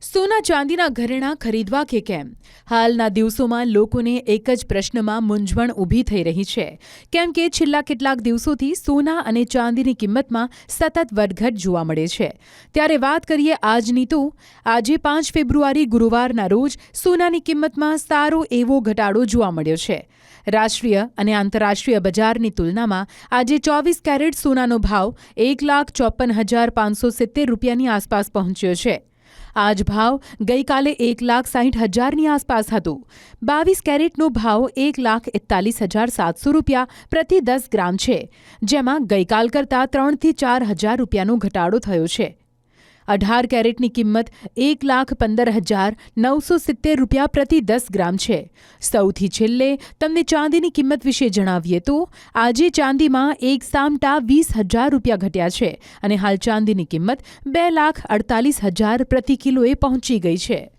સોના ચાંદીના ઘરેણાં ખરીદવા કે કેમ? હાલના દિવસોમાં લોકોને એક જ પ્રશ્નમાં મૂંઝવણ ઊભી થઈ રહી છે. કેમ કે છેલ્લા કેટલાક દિવસોથી સોના અને ચાંદીની કિંમતમાં સતત વધઘટ જોવા મળે છે. ત્યારે વાત કરીએ આજની તો આજે 5 ફેબ્રુઆરી ગુરુવારના રોજ સોનાની કિંમતમાં સારો એવો ઘટાડો જોવા મળ્યો છે. રાષ્ટ્રીય અને આંતરરાષ્ટ્રીય બજારની તુલનામાં આજે 24 કેરેટ સોનાનો ભાવ 1,54,570 રૂપિયાની આસપાસ પહોંચ્યો છે. આ જ ભાવ ગઈકાલે 1,60,000ની આસપાસ હતો. 22 કેરેટનો ભાવ 1,41,700 રૂપિયા પ્રતિ 10 ગ્રામ છે, જેમાં ગઈકાલ કરતાં 3,000 થી 4,000 રૂપિયાનો ઘટાડો થયો છે. 18 કેરેટની કિંમત 1,15,970 રૂપિયા પ્રતિ 10 ગ્રામ છે. સૌથી છેલ્લે તમને ચાંદીની કિંમત વિશે જણાવીએ તો આજે ચાંદીમાં 1,20,000 રૂપિયા ઘટ્યા છે અને હાલ ચાંદીની કિંમત 2,48,000 પ્રતિ કિલોએ પહોંચી ગઈ છે.